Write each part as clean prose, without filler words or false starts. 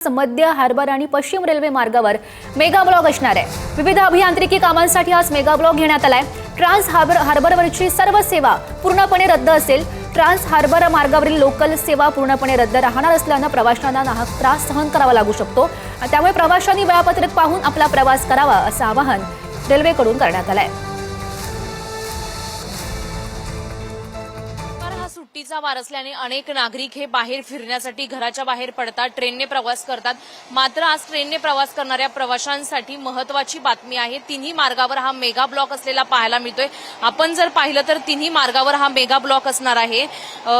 मध्य हार्बर आणि पश्चिम रेल्वे मार्गावर मेगा ब्लॉक असणार आहे। विविध अभियांत्रिकी कामांसाठी आज मेगा ब्लॉक घेण्यात आलाय। ट्रान्स हार्बरवरची सर्व सेवा पूर्णपणे रद्द असेल। ट्रान्स हार्बर मार्गावरील लोकल सेवा पूर्णपणे रद्द राहणार असल्याने प्रवाशांना नाहक त्रास सहन करावा लागू शकतो। त्यामुळे प्रवाशांनी वेळापत्रक पाहून आपला प्रवास करावा असं आवाहन रेल्वेकडून करण्यात आलंय। सुट्टीचा वार असल्याने अनेक नागरिक हे बाहेर फिरण्यासाठी घराच्या बाहेर पडतात, ट्रेनने प्रवास करतात। मात्र आज ट्रेनने प्रवास करणाऱ्या प्रवाशांसाठी महत्त्वाची बातमी आहे। तिन्ही मार्गावर हा मेगा ब्लॉक असलेला पाहायला मिळतोय। आपण जर पाहिलं तर तिन्ही मार्गावर हा मेगा ब्लॉक असणार आहे।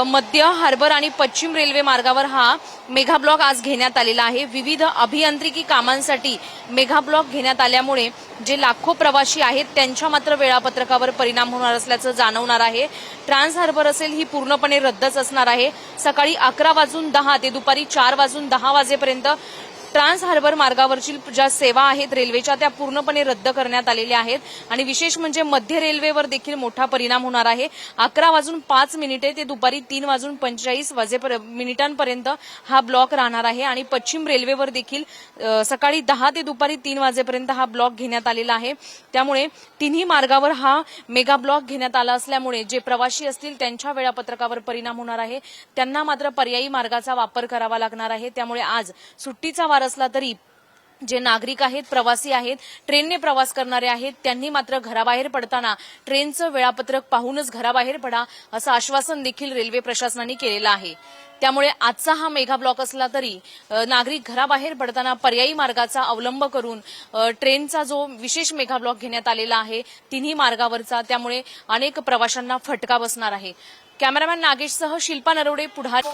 मध्य हार्बर आणि पश्चिम रेल्वे मार्गावर हा मेगा ब्लॉक आज घेण्यात आलेला आहे। विविध अभियांत्रिकी कामांसाठी मेगा ब्लॉक घेण्यात आल्यामुळे जे लाखो प्रवासी आहेत त्यांच्या मात्र वेळापत्रकावर परिणाम होणार असल्याचं जाणवणार आहे। ट्रान्स हार्बर असेल ही पूर्णपणे रद्दच असणार आहे। सकाळी 11:10 ते दुपारी 4:10 वाजेपर्यंत ट्रान्स हार्बर मार्गावरची ज्या सेवा आहेत रेल्वेच्या त्या पूर्णपणे रद्द करण्यात आलेल्या आहेत। आणि विशेष म्हणजे मध्य रेल्वेवर देखील मोठा परिणाम होणार आहे। 11:05 ते दुपारी 3:45 मिनिटांपर्यंत हा ब्लॉक राहणार आहे। आणि पश्चिम रेल्वेवर देखील सकाळी 10 ते दुपारी 3 वाजेपर्यंत हा ब्लॉक घेण्यात आलेला आहे। त्यामुळे तिन्ही मार्गावर हा मेगा ब्लॉक घेण्यात आला असल्यामुळे जे प्रवासी असतील त्यांच्या वेळापत्रकावर परिणाम होणार आहे। त्यांना मात्र पर्यायी मार्गाचा वापर करावा लागणार आहे। त्यामुळे आज सुट्टीचा वार असला तरी जे नागरिक आहेत, प्रवासी आहेत, ट्रेनने प्रवास करणारे आहेत त्यांनी मात्र घराबाहेर पडताना ट्रेनचं वेळापत्रक पाहूनच घराबाहेर पडा असं आश्वासन देखील रेल्वे प्रशासनाने केलेलं आहे। त्यामुळे आजचा हा मेगा ब्लॉक असला तरी नागरिक घराबाहेर पडताना पर्यायी मार्गाचा अवलंब करून ट्रेनचा जो विशेष मेगा ब्लॉक घेण्यात आलेला आहे तिन्ही मार्गावरचा, त्यामुळे अनेक प्रवाशांना फटका बसणार आहे। कॅमेरामॅन नागेशसह शिल्पा नरवडे, पुढारी।